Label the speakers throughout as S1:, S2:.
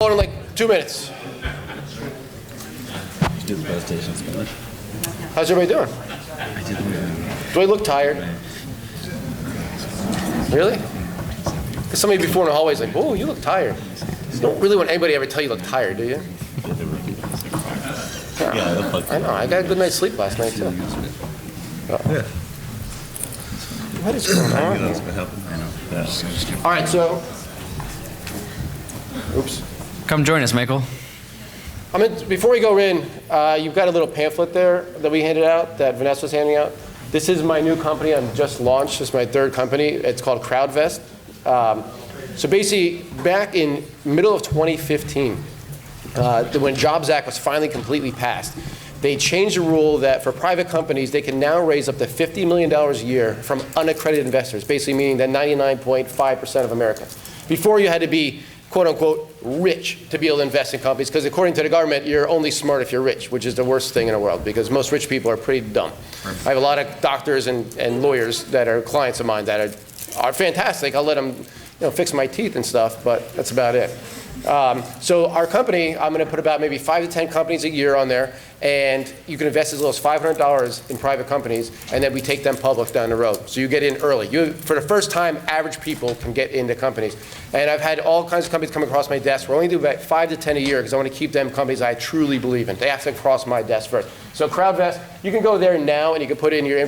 S1: vote in like 2 minutes.
S2: Do the presentation in Spanish.
S1: How's everybody doing? Do I look tired? Really? Because somebody before in the hallway is like, "Whoa, you look tired." You don't really want anybody to ever tell you look tired, do you?
S2: Yeah,
S1: I know. I got a good night's sleep last night too.
S2: Yeah.
S1: What is going on? All right, so. Oops.
S3: Come join us, Michael.
S1: Before we go in, you've got a little pamphlet there that we handed out, that Vanessa was handing out. This is my new company I've just launched. This is my third company. It's called CrowdVest. So basically, back in middle of 2015, when Jobs Act was finally completely passed, they changed the rule that for private companies, they can now raise up to $50 million a year from unaccredited investors, basically meaning that 99.5% of Americans. Before, you had to be quote unquote rich to be able to invest in companies, because according to the government, you're only smart if you're rich, which is the worst thing in the world, because most rich people are pretty dumb. I have a lot of doctors and lawyers that are clients of mine that are fantastic. I'll let them fix my teeth and stuff, but that's about it. So our company, I'm going to put about maybe 5 to 10 companies a year on there, and you can invest as little as $500 in private companies, and then we take them public down the road. So you get in early. For the first time, average people can get into companies. And I've had all kinds of companies come across my desk. We're only doing about 5 to 10 a year because I want to keep them companies I truly believe in. They have to cross my desk first. So CrowdVest, you can go there now and you can put in your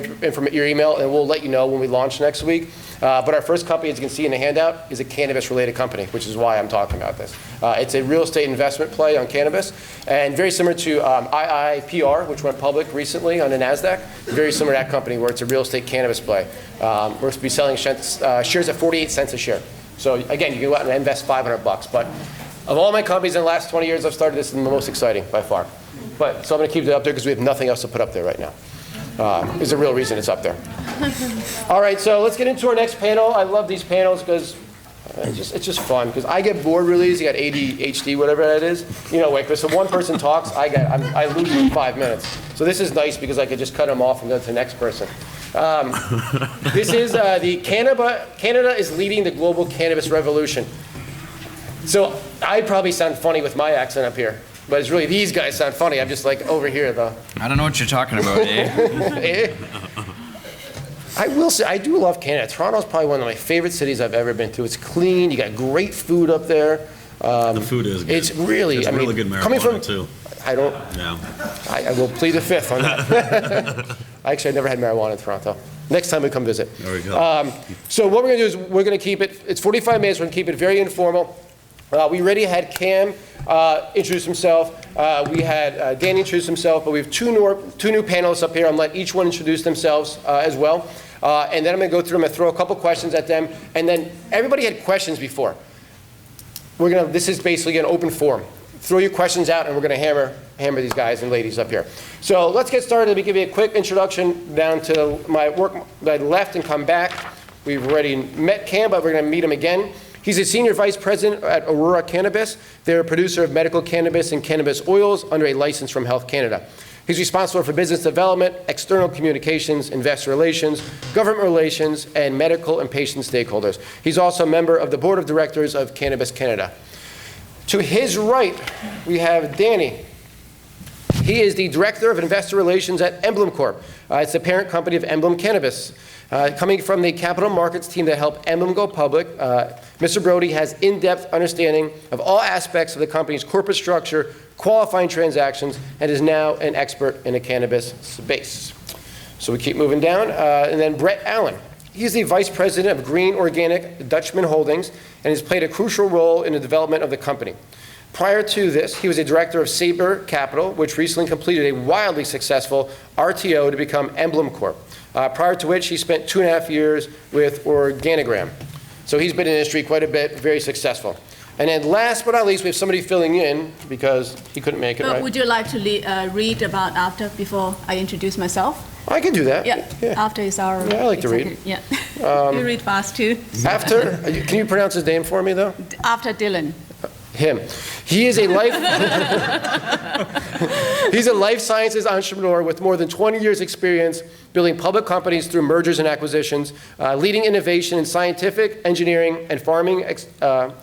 S1: email, and we'll let you know when we launch next week. But our first company, as you can see in the handout, is a cannabis-related company, which is why I'm talking about this. It's a real estate investment play on cannabis, and very similar to IIPR, which went public recently on the NASDAQ. Very similar to that company, where it's a real estate cannabis play. We're going to be selling shares at 48 cents a share. So again, you can go out and invest $500. But of all my companies in the last 20 years I've started, this is the most exciting by far. So I'm going to keep it up there because we have nothing else to put up there right now. Is the real reason it's up there. All right, so let's get into our next panel. I love these panels because it's just fun. Because I get bored really easy. You got ADHD, whatever that is. So one person talks, I lose in 5 minutes. So this is nice because I could just cut them off and go to the next person. This is Canada is leading the global cannabis revolution. So I probably sound funny with my accent up here. But it's really, these guys sound funny. I'm just like over here, though.
S3: I don't know what you're talking about, eh?
S1: I will say, I do love Canada. Toronto's probably one of my favorite cities I've ever been to. It's clean. You got great food up there.
S2: The food is good.
S1: It's really,
S2: it's really good marijuana, too.
S1: I don't,
S2: yeah.
S1: I will plead the fifth on that. Actually, I never had marijuana in Toronto. Next time we come visit.
S2: There we go.
S1: So what we're going to do is we're going to keep it, it's 45 minutes. We're going to keep it very informal. We already had Cam introduce himself. We had Danny introduce himself, but we have two new panelists up here. I'm going to let each one introduce themselves as well. And then I'm going to go through them and throw a couple questions at them. And then everybody had questions before. This is basically an open forum. Throw your questions out, and we're going to hammer these guys and ladies up here. So let's get started. Let me give you a quick introduction down to my work that I left and come back. We've already met Cam, but we're going to meet him again. He's a senior vice president at Aurora Cannabis. They're a producer of medical cannabis and cannabis oils under a license from Health Canada. He's responsible for business development, external communications, investor relations, government relations, and medical and patient stakeholders. He's also a member of the board of directors of Cannabis Canada. To his right, we have Danny. He is the director of investor relations at Emblem Corp. It's the parent company of Emblem Cannabis. Coming from the capital markets team that helped Emblem go public, Mr. Brody has in-depth understanding of all aspects of the company's corporate structure, qualifying transactions, and is now an expert in the cannabis space. So we keep moving down. And then Brett Allen. He's the vice president of Green Organic Dutchman Holdings and has played a crucial role in the development of the company. Prior to this, he was a director of Sabre Capital, which recently completed a wildly successful RTO to become Emblem Corp. Prior to which, he spent 2.5 years with Organigram. So he's been in the industry quite a bit, very successful. And then last but not least, we have somebody filling in because he couldn't make it, right?
S4: Would you like to read about after before I introduce myself?
S1: I can do that.
S4: Yeah. After is our...
S1: Yeah, I like to read.
S4: Yeah. You read fast too.
S1: After, can you pronounce his name for me though?
S4: After Dylan.
S1: him. He is a life he's a life sciences entrepreneur with more than 20 years experience building public companies through mergers and acquisitions, leading innovation in scientific, engineering, and farming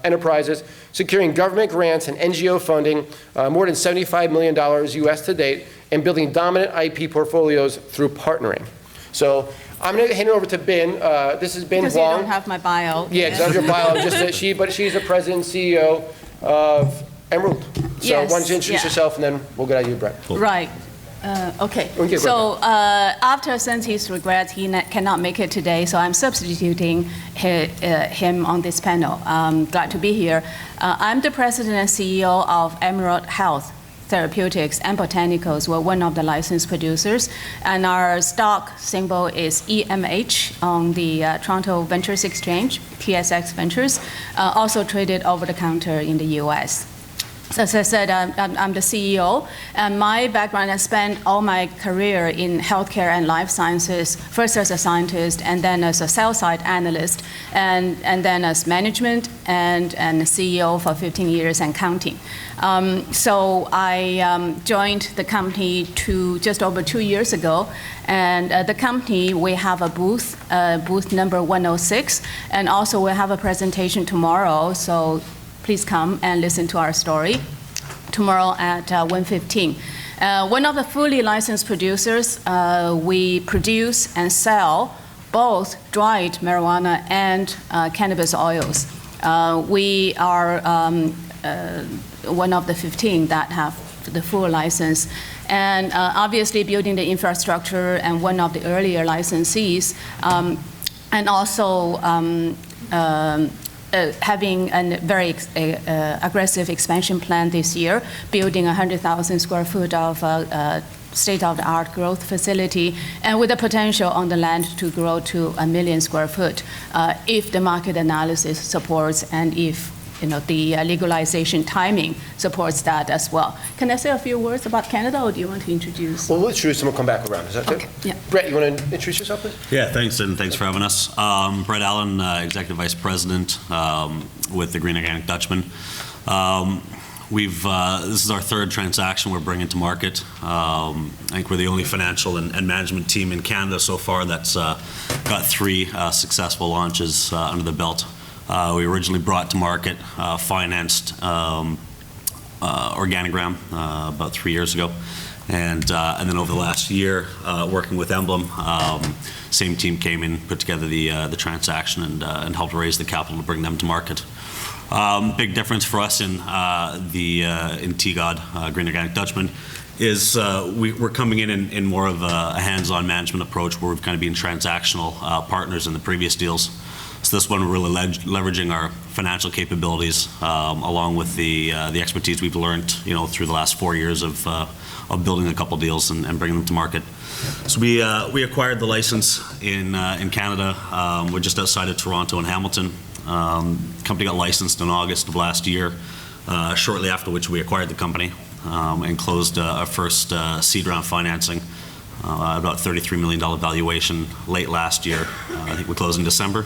S1: enterprises, securing government grants and NGO funding, more than $75 million US to date, and building dominant IP portfolios through partnering. So I'm going to hand it over to Bin. This is Bin
S4: Because
S1: Huang.
S4: you don't have my bio.
S1: Yeah, because I have your bio. But she's the president and CEO of Emerald. So
S4: Yes,
S1: why don't you introduce
S4: yeah.
S1: yourself, and then we'll get out of you, Brett.
S4: Right. Okay.
S1: Okay,
S4: So after since his regrets, he cannot make it today, so I'm substituting him on this panel. Glad to be here. I'm the president and CEO of Emerald Health Therapeutics and Botanicals. We're one of the licensed producers, and our stock symbol is EMH on the Toronto Ventures Exchange, TSX Ventures, also traded over the counter in the US. So as I said, I'm the CEO, and my background, I spent all my career in healthcare and life sciences, first as a scientist, and then as a sell-side analyst, and then as management and CEO for 15 years and counting. So I joined the company just over 2 years ago, and the company, we have a booth number 106, and also we have a presentation tomorrow, so please come and listen to our story tomorrow at 1:15. One of the fully licensed producers, we produce and sell both dried marijuana and cannabis oils. We are one of the 15 that have the full license. And obviously building the infrastructure and one of the earlier licensees, and also having a very aggressive expansion plan this year, building 100,000 square foot of state-of-the-art growth facility, and with the potential on the land to grow to 1 million square foot if the market analysis supports and if the legalization timing supports that as well. Can I say a few words about Canada, or do you want to introduce?
S1: Well, we'll introduce and we'll come back around. Is that good?
S4: Okay, yeah.
S1: Brett, you want to introduce yourself, please?
S2: Yeah, thanks, and thanks for having us. Brett Allen, Executive Vice President with the Green Organic Dutchman. This is our third transaction we're bringing to market. I think we're the only financial and management team in Canada so far that's got 3 successful launches under the belt. We originally brought to market, financed Organigram about 3 years ago, and then over the last year, working with Emblem, same team came in, put together the transaction, and helped raise the capital to bring them to market. Big difference for us in TGOD, Green Organic Dutchman, is we're coming in more of a hands-on management approach where we've kind of been transactional partners in the previous deals. So this one, we're really leveraging our financial capabilities along with the expertise we've learned, through the last 4 years of building a couple deals and bringing them to market. So we acquired the license in Canada. We're just outside of Toronto and Hamilton. Company got licensed in August of last year, shortly after which we acquired the company and closed our first seed round financing, about $33 million valuation late last year. I think we closed in December,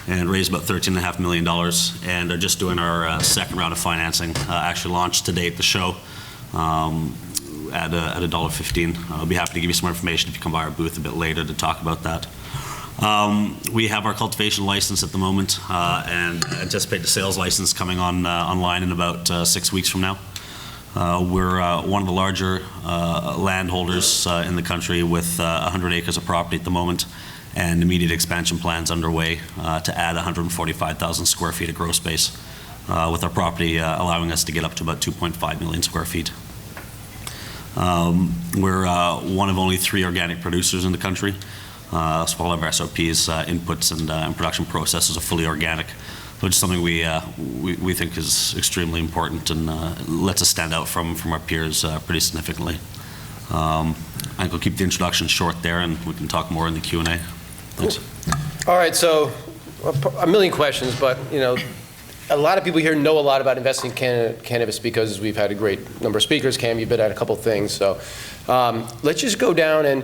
S2: and raised about $13.5 million, and are just doing our second round of financing. Actually launched today at the show at $1.15. I'll be happy to give you some more information if you come by our booth a bit later to talk about that. We have our cultivation license at the moment, and anticipate the sales license coming online in about 6 weeks from now. We're one of the larger landholders in the country with 100 acres of property at the moment, and immediate expansion plans underway to add 145,000 square feet of grow space, with our property allowing us to get up to about 2.5 million square feet. We're one of only 3 organic producers in the country, so all of our SOPs, inputs, and production processes are fully organic, which is something we think is extremely important and lets us stand out from our peers pretty significantly. I think we'll keep the introduction short there, and we can talk more in the Q&A. Thanks.
S1: All right, so a million questions, but a lot of people here know a lot about investing in cannabis because we've had a great number of speakers. Cam, you've been at a couple things, so let's just go down, and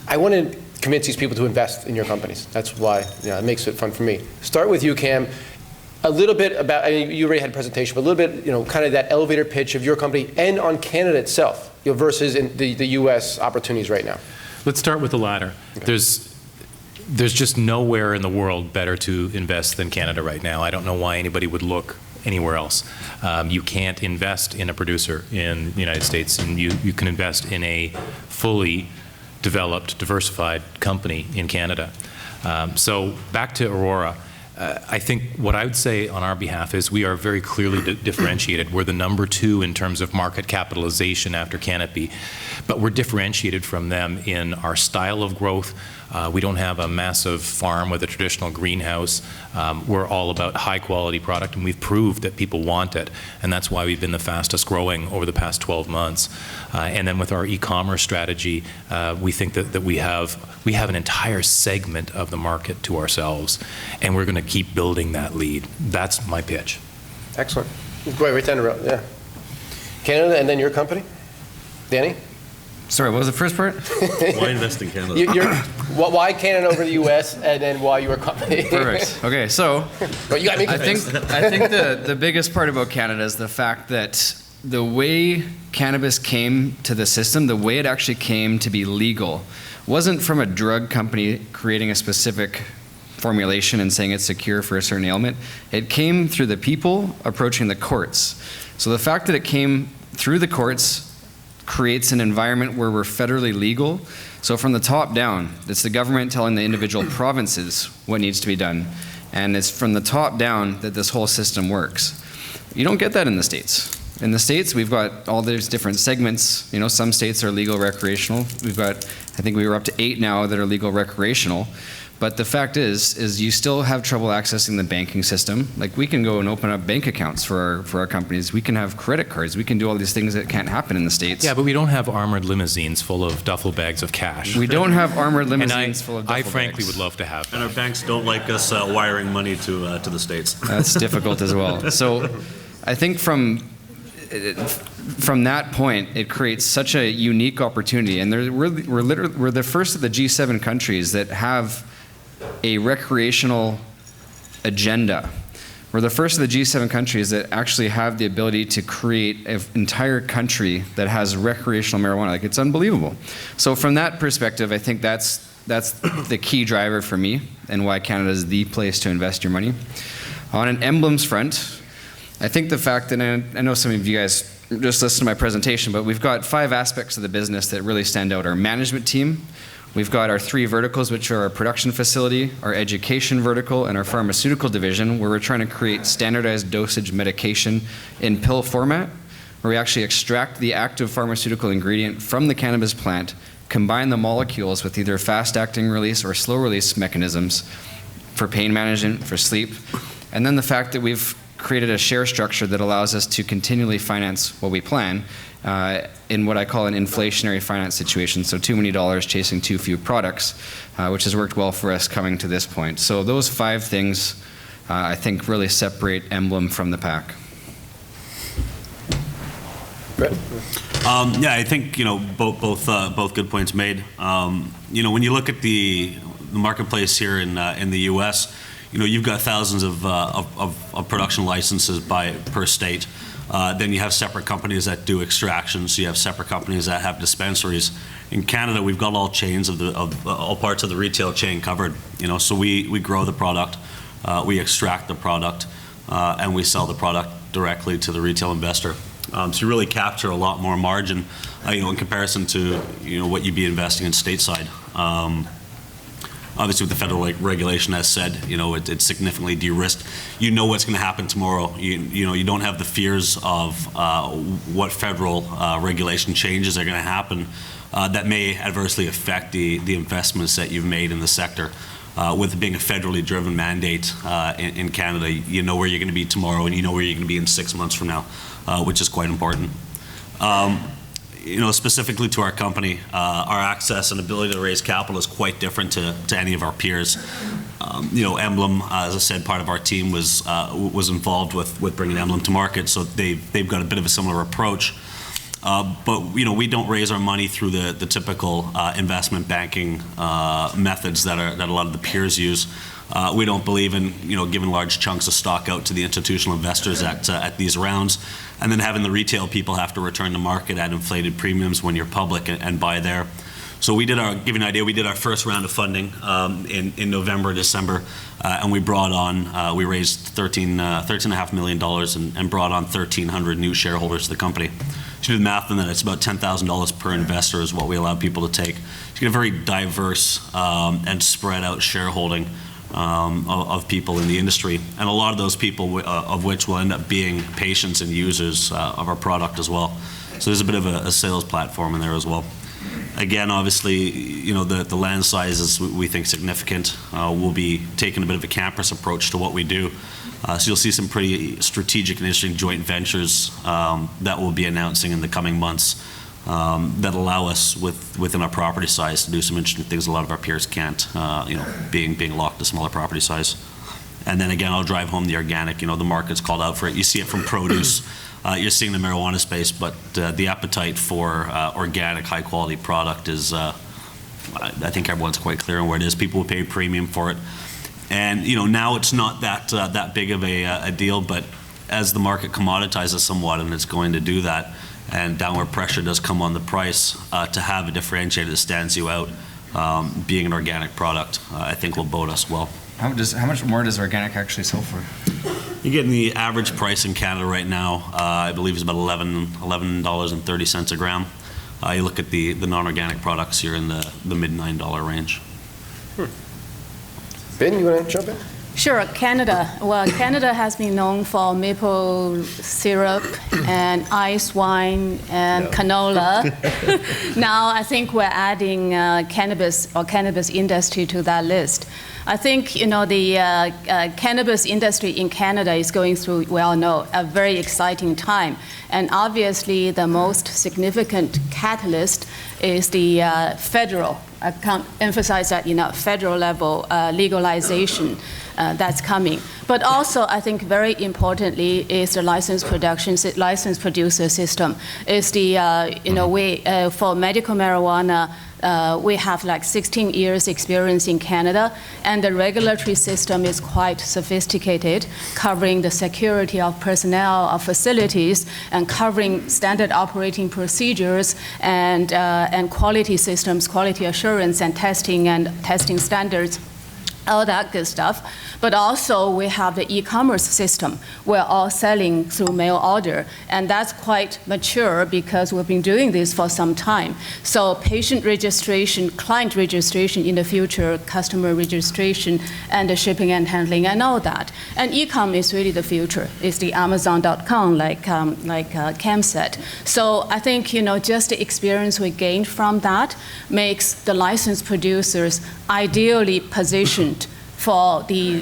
S1: I want to convince these people to invest in your companies. That's why it makes it fun for me. Start with you, Cam. a little bit about, I mean, you already had a presentation, but a little bit, kind of that elevator pitch of your company and on Canada itself, versus in the U.S. opportunities right now.
S5: Let's start with the latter.
S1: Okay.
S5: There's just nowhere in the world better to invest than Canada right now. I don't know why anybody would look anywhere else. You can't invest in a producer in the United States, and you can invest in a fully developed, diversified company in Canada. So back to Aurora. I think what I would say on our behalf is we are very clearly differentiated. We're the number 2 in terms of market capitalization after Canopy, but we're differentiated from them in our style of growth. We don't have a massive farm with a traditional greenhouse. We're all about high quality product, and we've proved that people want it, and that's why we've been the fastest growing over the past 12 months. And then with our e-commerce strategy, we think that we have an entire segment of the market to ourselves, and we're going to keep building that lead. That's my pitch.
S1: Excellent. Go right down the road. Yeah. Canada, and then your company, Danny.
S3: Sorry, what was the first part?
S2: Why invest in Canada?
S1: Why Canada over the U.S. and then why your company?
S3: Perfect. Okay, so
S1: Well, you got me
S3: I
S1: convinced.
S3: think the biggest part about Canada is the fact that the way cannabis came to the system, the way it actually came to be legal, wasn't from a drug company creating a specific formulation and saying it's secure for a certain ailment. It came through the people approaching the courts. So the fact that it came through the courts creates an environment where we're federally legal. So from the top down, it's the government telling the individual provinces what needs to be done. And it's from the top down that this whole system works. You don't get that in the States. In the States, we've got all these different segments. Some states are legal recreational. We've got, I think we were up to 8 now that are legal recreational. But the fact is you still have trouble accessing the banking system. Like, we can go and open up bank accounts for our companies. We can have credit cards. We can do all these things that can't happen in the States.
S5: Yeah, but we don't have armored limousines full of duffel bags of cash.
S3: We don't have armored
S5: And
S3: limousines full of duffel
S5: I frankly
S3: bags.
S5: would love to have that.
S2: And our banks don't like us wiring money to the States.
S3: That's difficult as well. So I think from that point, it creates such a unique opportunity. And we're the first of the G7 countries that have a recreational agenda. We're the first of the G7 countries that actually have the ability to create an entire country that has recreational marijuana. Like, it's unbelievable. So from that perspective, I think that's the key driver for me and why Canada is the place to invest your money. On an emblems front, I think the fact that, I know some of you guys just listened to my presentation, but we've got 5 aspects of the business that really stand out. Our management team, we've got our 3 verticals, which are our production facility, our education vertical, and our pharmaceutical division, where we're trying to create standardized dosage medication in pill format, where we actually extract the active pharmaceutical ingredient from the cannabis plant, combine the molecules with either fast-acting release or slow-release mechanisms for pain management, for sleep, and then the fact that we've created a share structure that allows us to continually finance what we plan in what I call an inflationary finance situation. So too many dollars chasing too few products, which has worked well for us coming to this point. So those 5 things, I think, really separate Emblem from the pack.
S1: Brett?
S2: Yeah, I think both good points made. When you look at the marketplace here in the U.S., you've got thousands of production licenses per state. Then you have separate companies that do extractions. You have separate companies that have dispensaries. In Canada, we've got all chains of all parts of the retail chain covered. So we grow the product, we extract the product, and we sell the product directly to the retail investor. So you really capture a lot more margin, in comparison to what you'd be investing in stateside. Obviously, with the federal regulation, as said, it's significantly de-risked. You know what's going to happen tomorrow. You don't have the fears of what federal regulation changes are going to happen that may adversely affect the investments that you've made in the sector. With it being a federally driven mandate in Canada, you know where you're going to be tomorrow, and you know where you're going to be in 6 months from now, which is quite important. Specifically to our company, our access and ability to raise capital is quite different to any of our peers. Emblem, as I said, part of our team was involved with bringing Emblem to market, so they've got a bit of a similar approach. But we don't raise our money through the typical investment banking methods that a lot of the peers use. We don't believe in, giving large chunks of stock out to the institutional investors at these rounds, and then having the retail people have to return to market at inflated premiums when you're public and buy there. So give you an idea, we did our first round of funding in November, December, and we raised $13.5 million and brought on 1,300 new shareholders to the company. If you do the math on that, it's about $10,000 per investor is what we allow people to take. You get a very diverse and spread out shareholding of people in the industry, and a lot of those people of which will end up being patients and users of our product as well. So there's a bit of a sales platform in there as well. Again, obviously, the land size is, we think, significant. We'll be taking a bit of a campus approach to what we do. So you'll see some pretty strategic and interesting joint ventures that we'll be announcing in the coming months that allow us within our property size to do some interesting things a lot of our peers can't, being locked to smaller property size. And then again, I'll drive home the organic. The market's called out for it. You see it from produce. You're seeing the marijuana space, but the appetite for organic, high-quality product is, I think everyone's quite clear on where it is. People will pay a premium for it. And, now it's not that big of a deal, but as the market commoditizes somewhat, and it's going to do that, and downward pressure does come on the price, to have a differentiator that stands you out, being an organic product, I think will bode us well.
S3: How much more does organic actually sell for?
S2: You're getting the average price in Canada right now, I believe is about $11.30 a gram. You look at the non-organic products, you're in the mid $9 range.
S1: Ben, you want to jump in?
S4: Sure, Canada. Well, Canada has been known for maple syrup and ice wine and canola. Now I think we're adding cannabis industry to that list. I think the cannabis industry in Canada is going through, we all know, a very exciting time. And obviously the most significant catalyst is the federal, I can't emphasize that enough, federal level legalization that's coming. But also, I think very importantly is the license producer system. Is the, for medical marijuana, we have like 16 years experience in Canada, and the regulatory system is quite sophisticated, covering the security of personnel, of facilities, and covering standard operating procedures and quality systems, quality assurance and testing standards, all that good stuff. But also we have the e-commerce system. We're all selling through mail order, and that's quite mature because we've been doing this for some time. So patient registration, client registration in the future, customer registration, and the shipping and handling and all that. And e-com is really the future. It's the Amazon.com, like Cam said. So I think just the experience we gained from that makes the licensed producers ideally positioned for the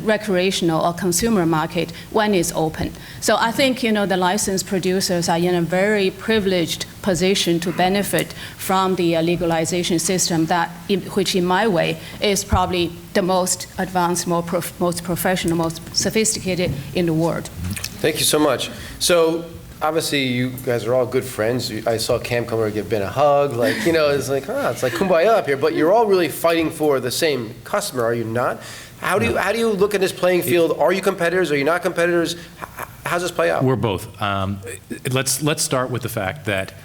S4: recreational or consumer market when it's open. So I think the licensed producers are in a very privileged position to benefit from the legalization system which in my way is probably the most advanced, most professional, most sophisticated in the world.
S1: Thank you so much. So obviously you guys are all good friends. I saw Cam come over and give Ben a hug. It's like, it's like kumbaya up here. But you're all really fighting for the same customer, are you not? How do you look at this playing field? Are you competitors? Are you not competitors? How's this play out?
S5: We're both. Let's start with the fact that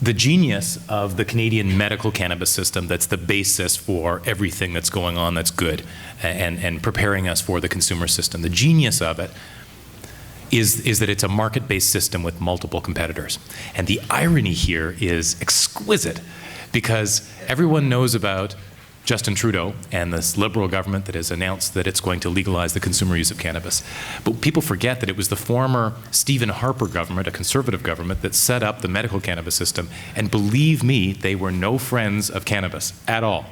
S5: the genius of the Canadian medical cannabis system, that's the basis for everything that's going on that's good and preparing us for the consumer system. The genius of it is that it's a market-based system with multiple competitors. And the irony here is exquisite, because everyone knows about Justin Trudeau and this Liberal government that has announced that it's going to legalize the consumer use of cannabis. But people forget that it was the former Stephen Harper government, a conservative government, that set up the medical cannabis system. And believe me, they were no friends of cannabis at all.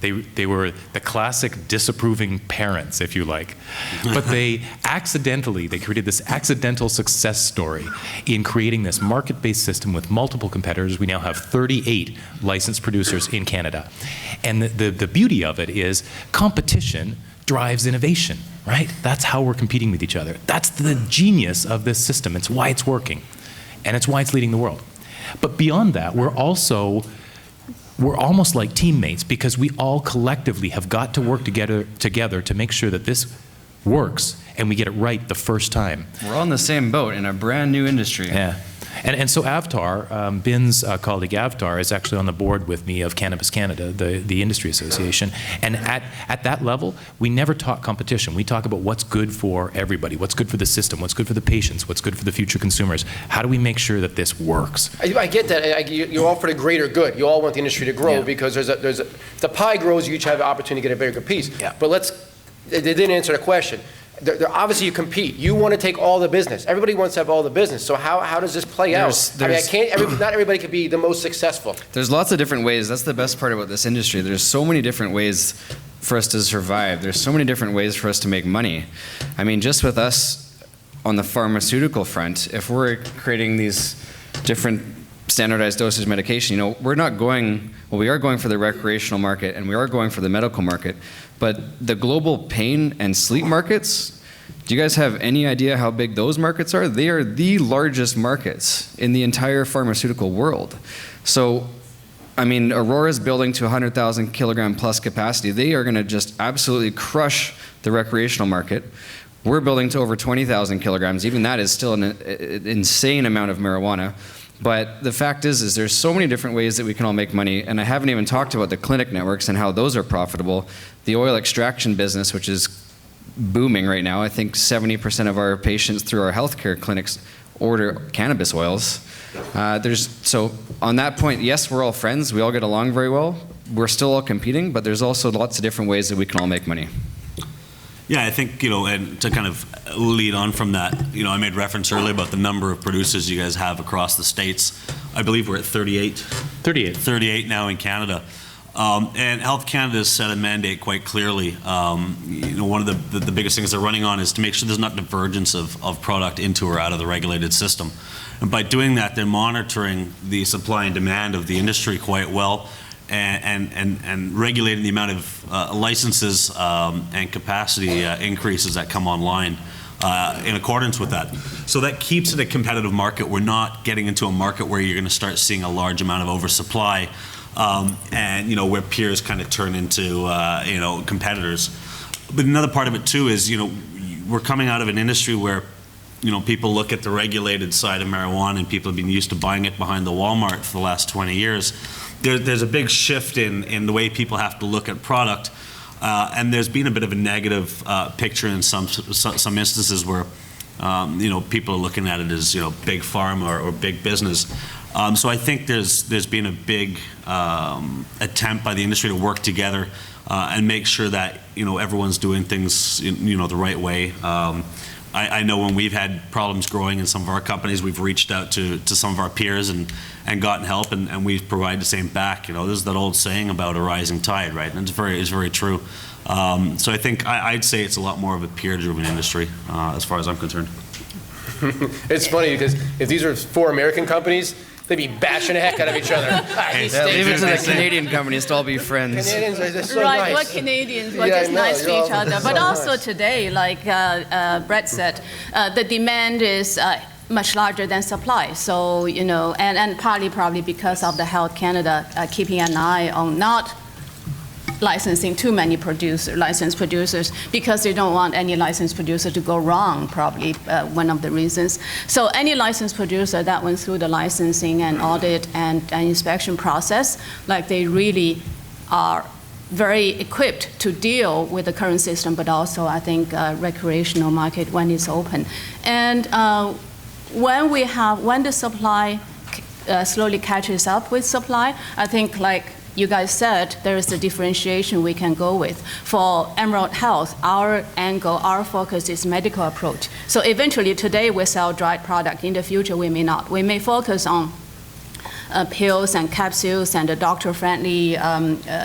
S5: They were the classic disapproving parents, if you like. But they created this accidental success story in creating this market-based system with multiple competitors. We now have 38 licensed producers in Canada. And the beauty of it is competition drives innovation, right? That's how we're competing with each other. That's the genius of this system. It's why it's working. And it's why it's leading the world. But beyond that, we're also we're almost like teammates because we all collectively have got to work together to make sure that this works and we get it right the first time.
S3: We're all in the same boat in a brand new industry.
S5: Yeah. And so Avtar, Bin's colleague Avtar, is actually on the board with me of Cannabis Canada, the industry association. And at that level, we never talk competition. We talk about what's good for everybody, what's good for the system, what's good for the patients, what's good for the future consumers. How do we make sure that this works?
S1: I get that. You're all for the greater good. You all want the industry to grow because the pie grows, you each have an opportunity to get a very good piece.
S5: Yeah.
S1: But they didn't answer the question. Obviously, you compete. You want to take all the business. Everybody wants to have all the business. So how does this play out? Not everybody could be the most successful.
S3: There's lots of different ways. That's the best part about this industry. There's so many different ways for us to survive. There's so many different ways for us to make money. I mean, just with us on the pharmaceutical front, if we're creating these different standardized dosage medication, we're not going, well, we are going for the recreational market and we are going for the medical market, but the global pain and sleep markets, do you guys have any idea how big those markets are? They are the largest markets in the entire pharmaceutical world. So, I mean, Aurora's building to 100,000 kilogram plus capacity. They are going to just absolutely crush the recreational market. We're building to over 20,000 kilograms. Even that is still an insane amount of marijuana. But the fact is there's so many different ways that we can all make money, and I haven't even talked about the clinic networks and how those are profitable. The oil extraction business, which is booming right now. I think 70% of our patients through our healthcare clinics order cannabis oils. So on that point, yes, we're all friends. We all get along very well. We're still all competing, but there's also lots of different ways that we can all make money.
S2: Yeah, I think, and to kind of lead on from that, I made reference earlier about the number of producers you guys have across the States. I believe we're at 38. 38 now in Canada. And Health Canada has set a mandate quite clearly. One of the biggest things they're running on is to make sure there's not divergence of product into or out of the regulated system. And by doing that, they're monitoring the supply and demand of the industry quite well, and regulating the amount of licenses and capacity increases that come online in accordance with that. So that keeps it a competitive market. We're not getting into a market where you're going to start seeing a large amount of oversupply, and where peers kind of turn into competitors. But another part of it too is we're coming out of an industry where people look at the regulated side of marijuana, and people have been used to buying it behind the Walmart for the last 20 years. There's a big shift in the way people have to look at product, and there's been a bit of a negative picture in some instances where people are looking at it as big pharma or big business. So I think there's been a big attempt by the industry to work together and make sure that everyone's doing things the right way. I know when we've had problems growing in some of our companies, we've reached out to some of our peers and gotten help, and we've provided the same back. This is that old saying about a rising tide, right? And it's very true. So I think I'd say it's a lot more of a peer-driven industry as far as I'm concerned.
S1: It's funny because if these were 4 American companies, they'd be bashing the heck out of each other.
S3: Leave it to the Canadian companies to all be friends.
S1: Canadians are just so
S4: Right,
S1: nice.
S4: we're Canadians, we're just nice to each other. But
S1: so
S4: also
S1: nice.
S4: today, like Brett said, the demand is much larger than supply. So, and partly probably because of the Health Canada keeping an eye on not licensing too many licensed producers, because they don't want any licensed producer to go wrong, probably one of the reasons. So any licensed producer that went through the licensing and audit and inspection process, like they really are very equipped to deal with the current system, but also I think recreational market when it's open. And when the supply slowly catches up with supply, I think like you guys said, there is a differentiation we can go with. For Emerald Health, our angle, our focus is medical approach. So eventually today we sell dried product. In the future we may not. We may focus on pills and capsules and a doctor-friendly,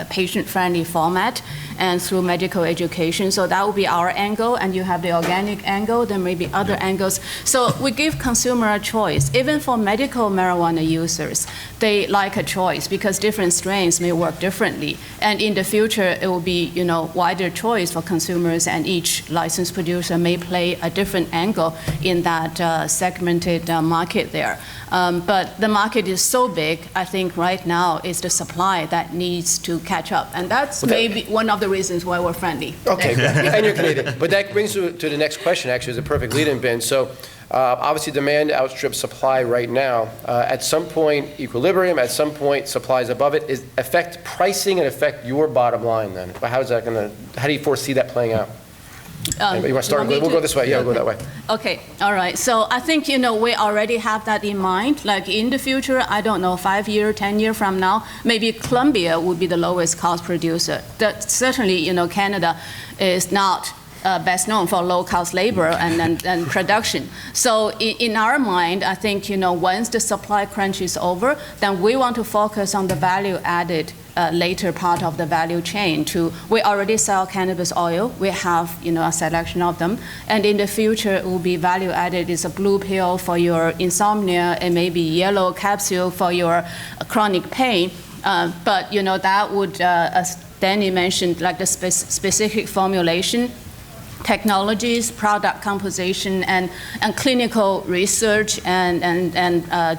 S4: patient-friendly format. and through medical education. So that would be our angle, and you have the organic angle, there may be other angles. So we give consumer a choice. Even for medical marijuana users, they like a choice because different strains may work differently. And in the future, it will be, wider choice for consumers, and each licensed producer may play a different angle in that segmented market there. But the market is so big, I think right now is the supply that needs to catch up. And that's maybe one of the reasons why we're friendly.
S1: Okay, and you're Canadian. But that brings you to the next question, actually, is a perfect lead-in, Ben. So obviously demand outstrips supply right now. At some point, equilibrium, at some point, supply is above it. Is affect pricing and affect your bottom line then? How do you foresee that playing out? You want to start? We'll go this way. Yeah, we'll go that way.
S4: Okay, all right. So I think, we already have that in mind. Like in the future, I don't know, 5 years, 10 years from now, maybe Colombia would be the lowest cost producer. That certainly, Canada is not best known for low-cost labor and production. So in our mind, I think, once the supply crunch is over, then we want to focus on the value-added later part of the value chain. We already sell cannabis oil. We have, a selection of them. And in the future, it will be value-added. It's a blue pill for your insomnia and maybe yellow capsule for your chronic pain. But, that would, as Danny mentioned, like the specific formulation, technologies, product composition, and clinical research and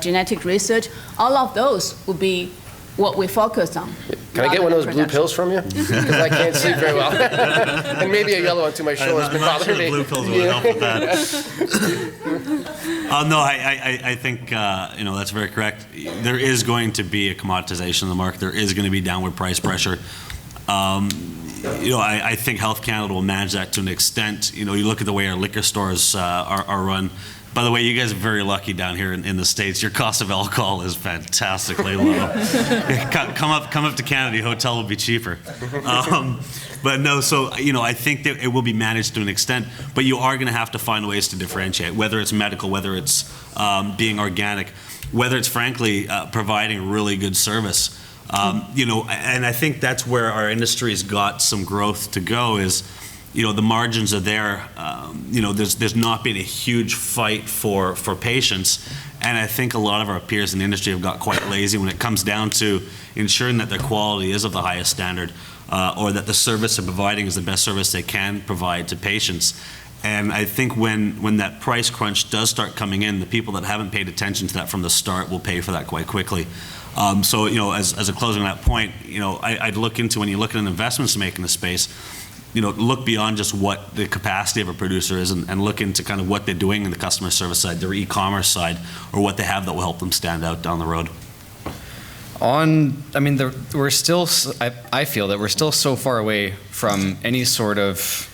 S4: genetic research, all of those would be what we focus on.
S1: Can I get one of those blue pills from you? Because I can't sleep very well. And maybe a yellow one to my shoulders could bother me.
S2: The blue pills would help with that. No, I think that's very correct. There is going to be a commoditization of the market. There is going to be downward price pressure. I think Health Canada will manage that to an extent. You look at the way our liquor stores are run. By the way, you guys are very lucky down here in the States. Your cost of alcohol is fantastically low. Come up to Canada, your hotel will be cheaper. But no, so, I think that it will be managed to an extent, but you are going to have to find ways to differentiate, whether it's medical, whether it's being organic, whether it's frankly providing really good service. And I think that's where our industry's got some growth to go is, the margins are there. There's not been a huge fight for patients. And I think a lot of our peers in the industry have got quite lazy when it comes down to ensuring that their quality is of the highest standard or that the service they're providing is the best service they can provide to patients. And I think when that price crunch does start coming in, the people that haven't paid attention to that from the start will pay for that quite quickly. So, as a closing on that point, I'd look into when you look at investments to make in the space, look beyond just what the capacity of a producer is and look into kind of what they're doing in the customer service side, their e-commerce side, or what they have that will help them stand out down the road.
S3: We're still, I feel that we're still so far away from any sort of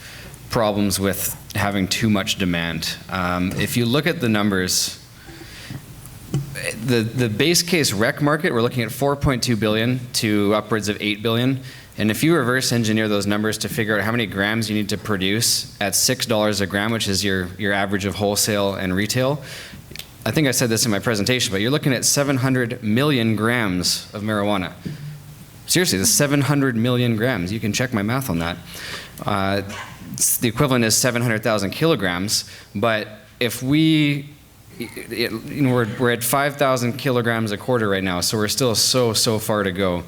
S3: problems with having too much demand. If you look at the numbers, the base case rec market, we're looking at 4.2 billion to upwards of 8 billion. And if you reverse engineer those numbers to figure out how many grams you need to produce at $6 a gram, which is your average of wholesale and retail, I think I said this in my presentation, but you're looking at 700 million grams of marijuana. Seriously, that's 700 million grams. You can check my math on that. The equivalent is 700,000 kilograms, but if we're at 5,000 kilograms a quarter right now, so we're still so far to go.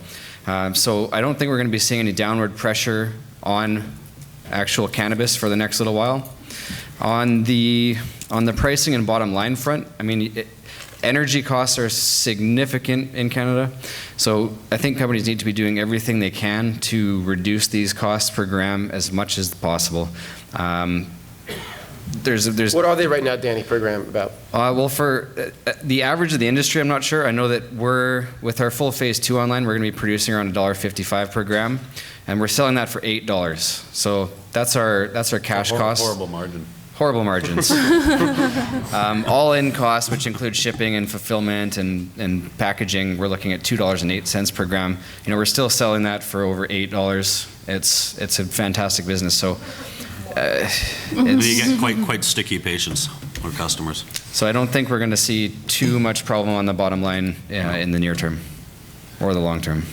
S3: So I don't think we're going to be seeing any downward pressure on actual cannabis for the next little while. On the pricing and bottom line front, energy costs are significant in Canada. So I think companies need to be doing everything they can to reduce these costs per gram as much as possible.
S1: What are they right now, Danny, per gram about?
S3: Well, for the average of the industry, I'm not sure. I know that with our full phase 2 online, we're going to be producing around $1.55 per gram, and we're selling that for $8. So that's our cash cost.
S2: Horrible margin.
S3: Horrible margins. All-in costs, which include shipping and fulfillment and packaging, we're looking at $2.08 per gram. We're still selling that for over $8. It's a fantastic business. So.
S2: You get quite sticky patients or customers.
S3: So I don't think we're going to see too much problem on the bottom line in the near term or the long term.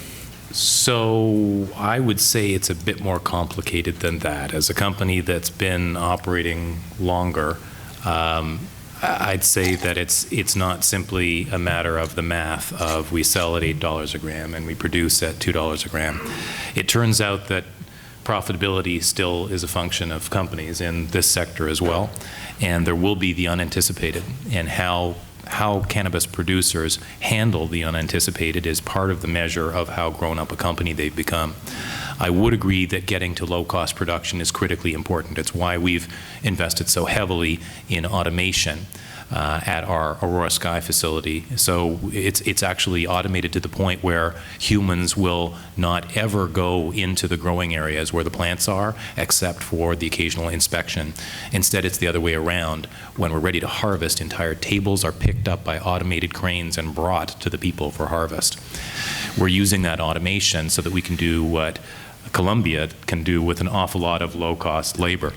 S5: So I would say it's a bit more complicated than that. As a company that's been operating longer, I'd say that it's not simply a matter of the math of we sell at $8 a gram and we produce at $2 a gram. It turns out that profitability still is a function of companies in this sector as well, and there will be the unanticipated, and how cannabis producers handle the unanticipated is part of the measure of how grown up a company they've become. I would agree that getting to low-cost production is critically important. It's why we've invested so heavily in automation at our Aurora Sky facility. So it's actually automated to the point where humans will not ever go into the growing areas where the plants are, except for the occasional inspection. Instead, it's the other way around. When we're ready to harvest, entire tables are picked up by automated cranes and brought to the people for harvest. We're using that automation so that we can do what Colombia can do with an awful lot of low-cost labor.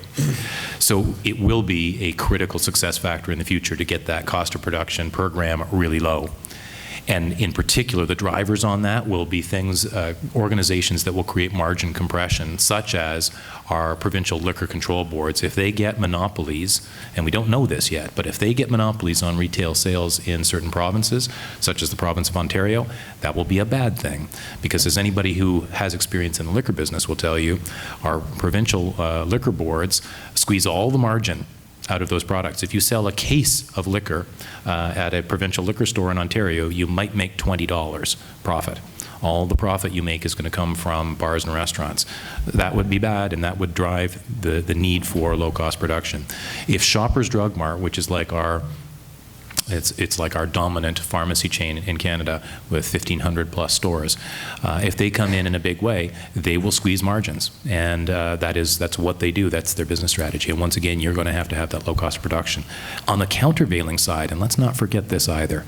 S5: So it will be a critical success factor in the future to get that cost of production per gram really low. And in particular, the drivers on that will be things, organizations that will create margin compression, such as our provincial liquor control boards. If they get monopolies, and we don't know this yet, but if they get monopolies on retail sales in certain provinces, such as the province of Ontario, that will be a bad thing. Because as anybody who has experience in the liquor business will tell you, our provincial liquor boards squeeze all the margin out of those products. If you sell a case of liquor at a provincial liquor store in Ontario, you might make $20 profit. All the profit you make is going to come from bars and restaurants. That would be bad, and that would drive the need for low-cost production. If Shoppers Drug Mart, which is like our It's like our dominant pharmacy chain in Canada with 1,500 plus stores. If they come in a big way, they will squeeze margins, and that's what they do. That's their business strategy. And once again, you're going to have that low cost of production. On the countervailing side, and let's not forget this either,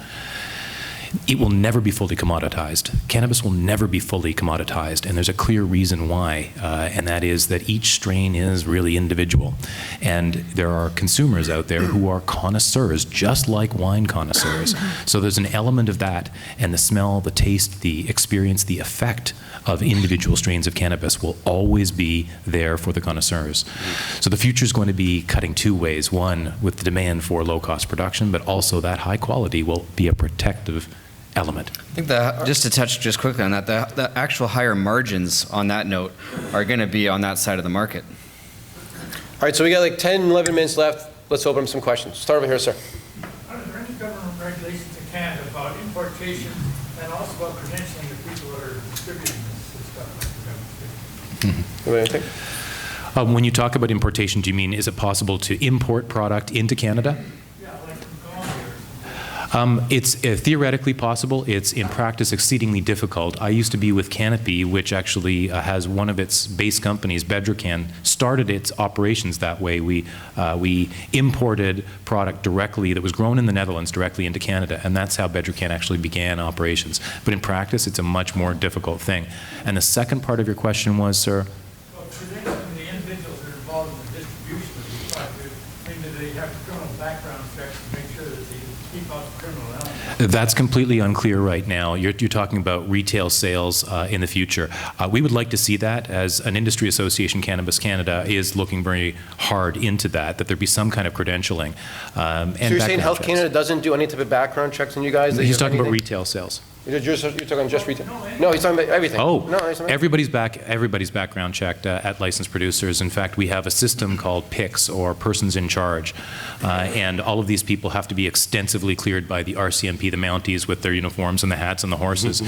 S5: it will never be fully commoditized. Cannabis will never be fully commoditized, and there's a clear reason why, and that is that each strain is really individual. And there are consumers out there who are connoisseurs, just like wine connoisseurs. So there's an element of that, and the smell, the taste, the experience, the effect of individual strains of cannabis will always be there for the connoisseurs. So the future is going to be cutting two ways. One, with the demand for low-cost production, but also that high quality will be a protective element.
S3: I think that, just to touch just quickly on that, the actual higher margins on that note are going to be on that side of the market.
S1: All right, so we got like 10, 11 minutes left. Let's open up some questions. Start over here, sir.
S6: Are there any government regulations in Canada about importation and also about credentialing the people that are distributing this stuff?
S1: Anything?
S5: When you talk about importation, do you mean, is it possible to import product into Canada?
S6: Yeah, like from Colombia or something.
S5: It's theoretically possible. It's in practice exceedingly difficult. I used to be with Canopy, which actually has one of its base companies, Bedrocan, started its operations that way. We imported product directly that was grown in the Netherlands directly into Canada, and that's how Bedrocan actually began operations. But in practice, it's a much more difficult thing. And the second part of your question was, sir?
S6: Well, credentialing the individuals that are involved in the distribution of these products, maybe they have criminal background checks to make sure that they keep out the criminal element.
S5: That's completely unclear right now. You're talking about retail sales in the future. We would like to see that, as an industry association, Cannabis Canada is looking very hard into that there be some kind of credentialing.
S1: So you're saying Health Canada doesn't do any type of background checks on you guys?
S5: He's talking about retail sales.
S1: You're talking just retail? No, he's talking about everything.
S5: Oh,
S1: no, he's talking about
S5: everybody's background checked at licensed producers. In fact, we have a system called PICS, or Persons in Charge, and all of these people have to be extensively cleared by the RCMP, the Mounties with their uniforms and the hats and the horses.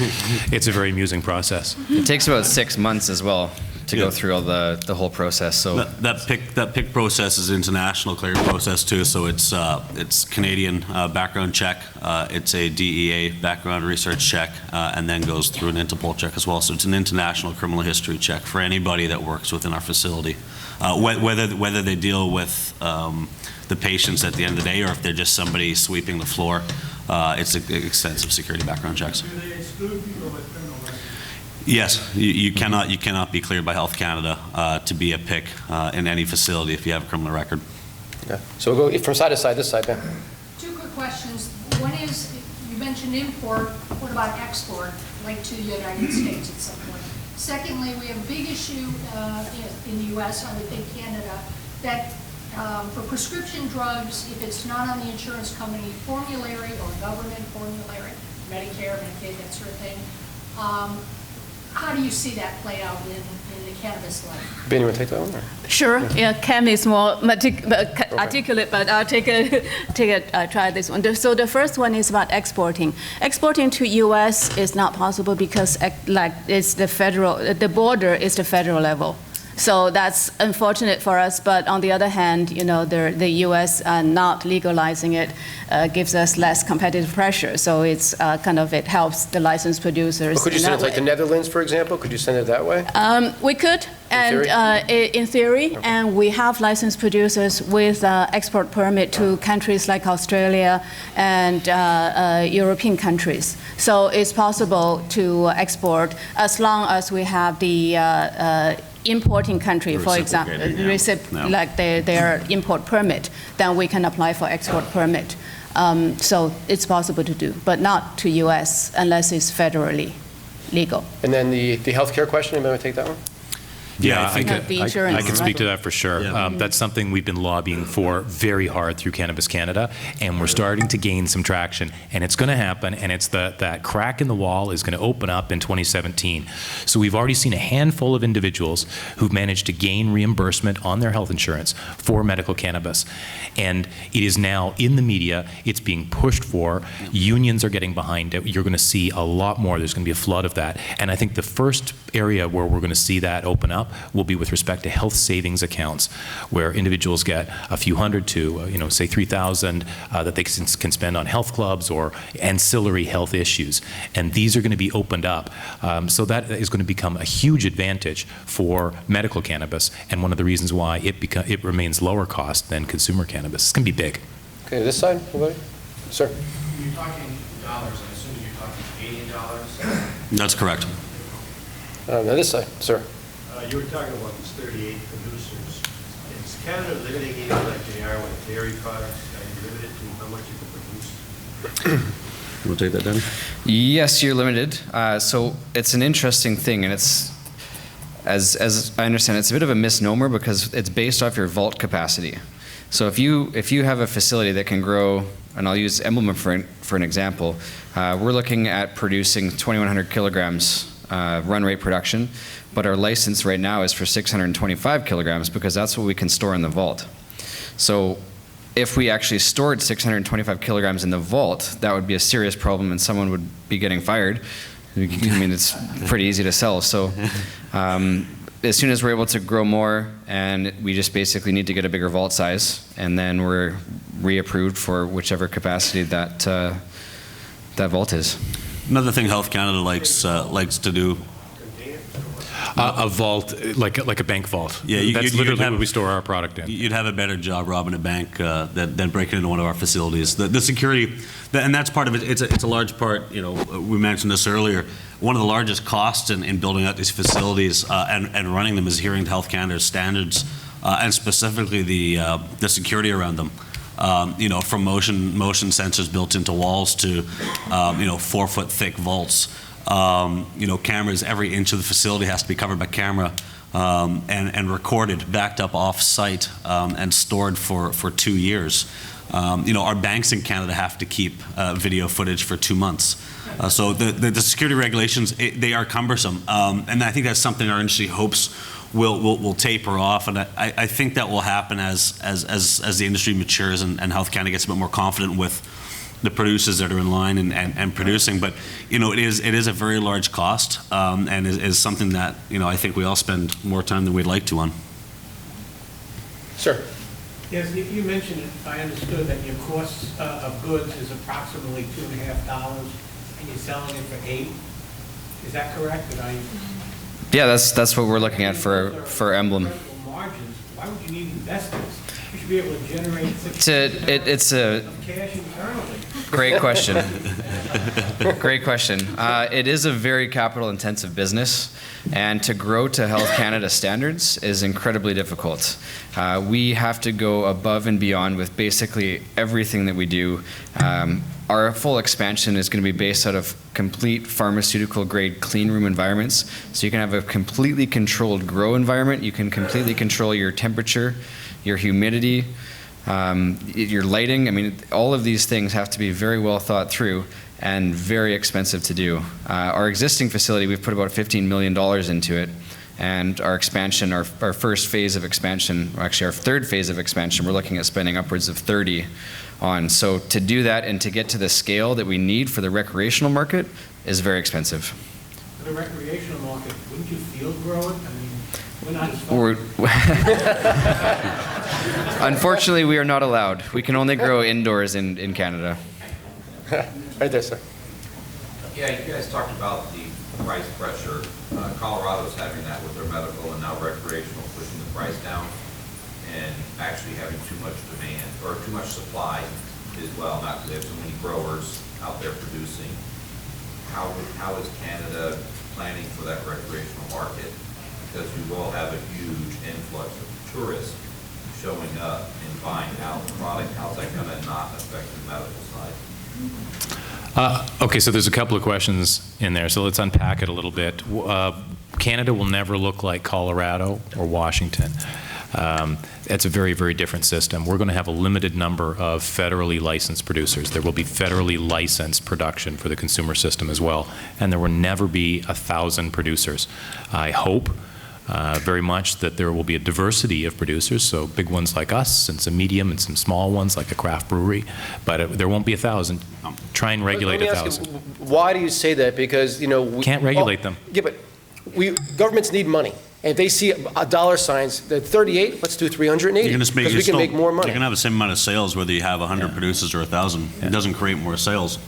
S5: It's a very amusing process.
S3: It takes about 6 months as well to go through all the whole process. So
S2: That PIC process is an international clearing process too. So it's Canadian background check, it's a DEA background research check, and then goes through an Interpol check as well. So it's an international criminal history check for anybody that works within our facility, whether they deal with the patients at the end of the day, or if they're just somebody sweeping the floor. It's extensive security background checks.
S6: Do they exclude people with criminal records?
S2: Yes, you cannot be cleared by Health Canada to be a PIC in any facility if you have a criminal record.
S1: Yeah. So we'll go from side to side, this side then.
S7: Two quick questions. One is, You mentioned import. What about export, like to the United States at some point? Secondly, we have a big issue in the U.S., I would think Canada, that for prescription drugs, if it's not on the insurance company formulary or government formulary, Medicare, Medicaid, that sort of thing, how do you see that play out in the cannabis line?
S1: Ben, you want to take that one? Or?
S4: Sure. Yeah, Cam is more articulate, but I'll try this one. So the first one is about exporting. Exporting to U.S. is not possible because it's the border is the federal level. So that's unfortunate for us, but on the other hand, the U.S. Not legalizing it gives us less competitive pressure. So it's it helps the licensed producers.
S1: But could you send it like the Netherlands, for example? Could you send it that way?
S4: We could, in theory,
S1: Okay.
S4: and we have licensed producers with export permit to countries like Australia and European countries. So it's possible to export as long as we have the importing country, for example, like their import permit, then we can apply for export permit. So it's possible to do, but not to U.S. unless it's federally legal.
S1: And then the healthcare question, anybody want to take that one?
S5: Yeah,
S4: I think the insurance,
S5: I can speak to that for sure.
S2: Yeah.
S5: That's something we've been lobbying for very hard through Cannabis Canada, and we're starting to gain some traction. And it's going to happen, and it's that crack in the wall is going to open up in 2017. So we've already seen a handful of individuals who've managed to gain reimbursement on their health insurance for medical cannabis. And it is now in the media, it's being pushed for, unions are getting behind it. You're going to see a lot more. There's going to be a flood of that. And I think the first area where we're going to see that open up will be with respect to health savings accounts, where individuals get a few hundred to, say 3,000 that they can spend on health clubs or ancillary health issues. And these are going to be opened up. So that is going to become a huge advantage for medical cannabis, and one of the reasons why it remains lower cost than consumer cannabis. It's going to be big.
S1: Okay, this side, anybody? Sir.
S8: You're talking dollars, I'm assuming you're talking Canadian dollars?
S2: That's correct.
S1: Now this side, sir.
S8: You were talking about these 38 producers. Is Canada limiting you like they are with dairy products? Are you limited to how much you can produce?
S2: You want to take that, Danny?
S3: Yes, you're limited. So it's an interesting thing, and it's, as I understand, it's a bit of a misnomer because it's based off your vault capacity. So if you have a facility that can grow, and I'll use Emblem for an example, we're looking at producing 2,100 kilograms run rate production, but our license right now is for 625 kilograms because that's what we can store in the vault. So if we actually stored 625 kilograms in the vault, that would be a serious problem and someone would be getting fired. I mean, it's pretty easy to sell. So as soon as we're able to grow more, and we just basically need to get a bigger vault size, and then we're reapproved for whichever capacity that vault is.
S2: Another thing Health Canada likes to do.
S5: A vault, like a bank vault.
S2: Yeah,
S5: that's
S2: you'd
S5: literally
S2: have,
S5: what we store our product in.
S2: You'd have a better job robbing a bank than breaking into one of our facilities. The security, and that's part of it. It's a large part. We mentioned this earlier. One of the largest costs in building out these facilities and running them is adhering to Health Canada's standards, and specifically the security around them. From motion sensors built into walls to 4-foot thick vaults. Cameras, every inch of the facility has to be covered by camera and recorded, backed up off-site, and stored for 2 years. Our banks in Canada have to keep video footage for 2 months. So the security regulations, they are cumbersome. And I think that's something our industry hopes will taper off. And I think that will happen as the industry matures and Health Canada gets a bit more confident with the producers that are in line and producing. But it is a very large cost, and is something that I think we all spend more time than we'd like to on.
S1: Sir.
S6: Yes, you mentioned, I understood that your cost of goods is approximately $2.50, and you're selling it for $8. Is that correct?
S3: Yeah, that's what we're looking at for Emblem.
S6: Margins. Why would you need investors? You should be able to generate
S3: It's a
S6: of cash internally.
S3: great question. Great question. It is a very capital-intensive business, and to grow to Health Canada standards is incredibly difficult. We have to go above and beyond with basically everything that we do. Our full expansion is going to be based out of complete pharmaceutical-grade clean room environments. So you can have a completely controlled grow environment. You can completely control your temperature, your humidity, your lighting. I mean, all of these things have to be very well thought through and very expensive to do. Our existing facility, we've put about $15 million into it. And our expansion, our first phase of expansion, or actually our third phase of expansion, we're looking at spending upwards of 30 on. So to do that and to get to the scale that we need for the recreational market is very expensive.
S6: For the recreational market, wouldn't you field grow it? I mean, we're not as far.
S3: Unfortunately, we are not allowed. We can only grow indoors in Canada.
S1: Right there, sir.
S9: Yeah, you guys talked about the price pressure. Colorado's having that with their medical and now recreational, pushing the price down and actually having too much demand or too much supply as well, not because they have so many growers out there producing. How is Canada planning for that recreational market? Because you will have a huge influx of tourists showing up and buying out the product. How's that going to not affect the medical side?
S5: Okay, so there's a couple of questions in there, so let's unpack it a little bit. Canada will never look like Colorado or Washington. It's a very, very different system. We're going to have a limited number of federally licensed producers. There will be federally licensed production for the consumer system as well, and there will never be 1,000 producers. I hope very much that there will be a diversity of producers, so big ones like us and some medium and some small ones like a craft brewery, but there won't be 1,000. Try and regulate 1,000.
S1: Why do you say that? Because, we
S5: can't regulate them.
S1: Yeah, but governments need money. And if they see dollar signs, that 38, let's do 380, because we can make more money.
S2: You're going to have the same amount of sales whether you have 100 producers or 1,000. It doesn't create more sales.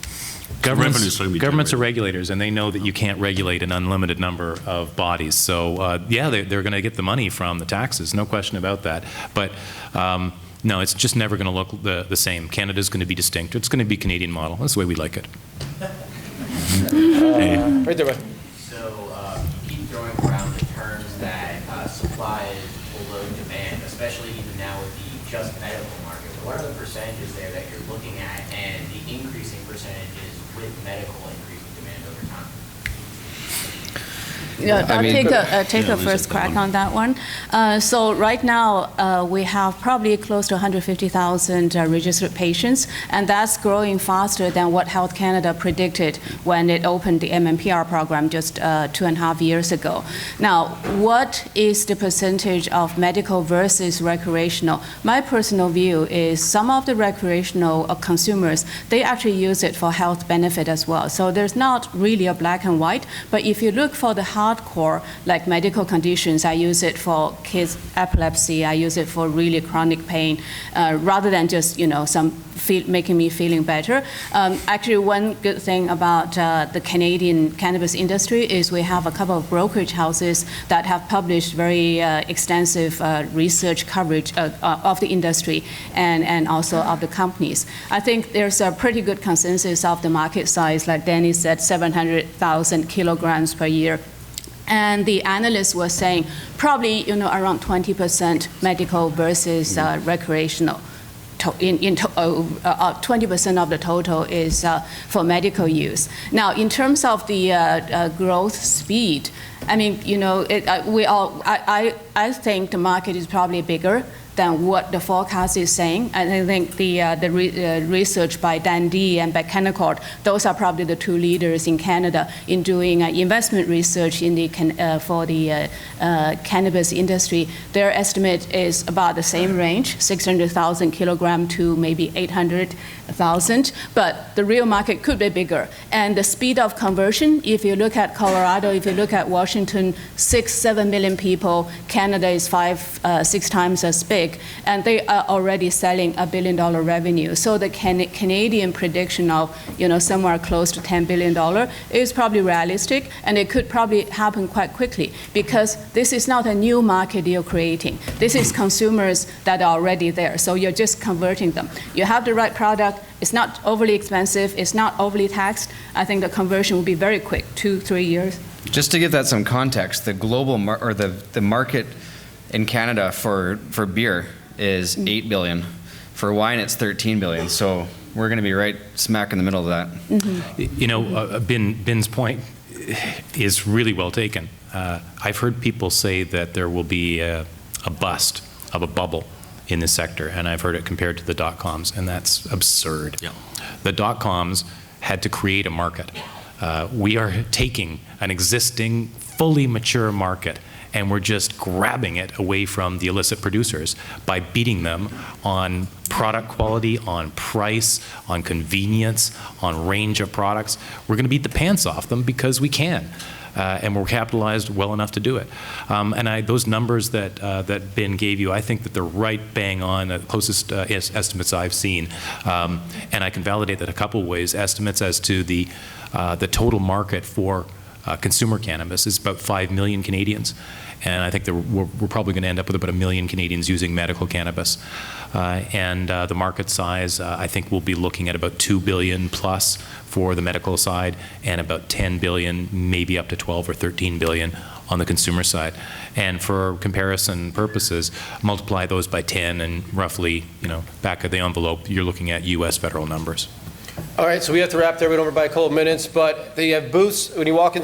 S5: Governments are regulators, and they know that you can't regulate an unlimited number of bodies. So, yeah, they're going to get the money from the taxes, no question about that. But no, it's just never going to look the same. Canada's going to be distinct. It's going to be Canadian model. That's the way we like it.
S1: Right there,
S10: So you keep throwing around the terms that supply is below demand, especially even now with the just medical market. What are the percentages there that you're looking at, and the increasing percentages with medical increasing demand over time?
S4: Yeah, I'll take a first crack on that one. So right now, we have probably close to 150,000 registered patients, and that's growing faster than what Health Canada predicted when it opened the MMPR program just 2.5 years ago. Now, what is the percentage of medical versus recreational? My personal view is some of the recreational consumers, they actually use it for health benefit as well. So there's not really a black and white, but if you look for the hardcore, like medical conditions, I use it for kids' epilepsy, I use it for really chronic pain, rather than just, making me feeling better. Actually, one good thing about the Canadian cannabis industry is we have a couple of brokerage houses that have published very extensive research coverage of the industry and also of the companies. I think there's a pretty good consensus of the market size, like Danny said, 700,000 kilograms per year. And the analysts were saying probably around 20% medical versus recreational. 20% of the total is for medical use. Now, in terms of the growth speed, I mean, I think the market is probably bigger than what the forecast is saying. And I think the research by Dundee and by Canaccord, those are probably the two leaders in Canada in doing investment research in for the cannabis industry. Their estimate is about the same range, 600,000 kilogram to maybe 800,000, but the real market could be bigger. And the speed of conversion, if you look at Colorado, if you look at Washington, 6-7 million people, Canada is 5-6 times as big. mistake, and they are already selling $1 billion revenue. So the Canadian prediction of, somewhere close to $10 billion is probably realistic, and it could probably happen quite quickly, because this is not a new market you're creating. This is consumers that are already there, so you're just converting them. You have the right product, it's not overly expensive, it's not overly taxed. I think the conversion will be very quick, 2-3 years.
S3: Just to give that some context, the global the market in Canada for beer is $8 billion. For wine, it's $13 billion. So we're going to be right smack in the middle of that.
S5: Bin's point is really well taken. I've heard people say that there will be a bust of a bubble in this sector, and I've heard it compared to the dot-coms, and that's absurd.
S2: Yeah.
S5: The dot-coms had to create a market. We are taking an existing, fully mature market, and we're just grabbing it away from the illicit producers by beating them on product quality, on price, on convenience, on range of products. We're going to beat the pants off them because we can. And we're capitalized well enough to do it. And those numbers that Ben gave you, I think that they're right bang on, the closest estimates I've seen. And I can validate that a couple ways. Estimates as to the total market for consumer cannabis is about 5 million Canadians. And I think that we're probably going to end up with about 1 million Canadians using medical cannabis. And the market size, I think we'll be looking at about 2 billion plus for the medical side, and about 10 billion, maybe up to 12 or 13 billion on the consumer side. And for comparison purposes, multiply those by 10, and roughly, back of the envelope, you're looking at U.S. federal numbers.
S1: All right, so we have to wrap there. We don't over by a couple of minutes, but they have booths. When you walk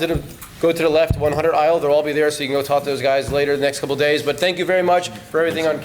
S1: go to the left 100 aisle, they'll all be there, so you can go talk to those guys later the next couple of days. But thank you very much for everything on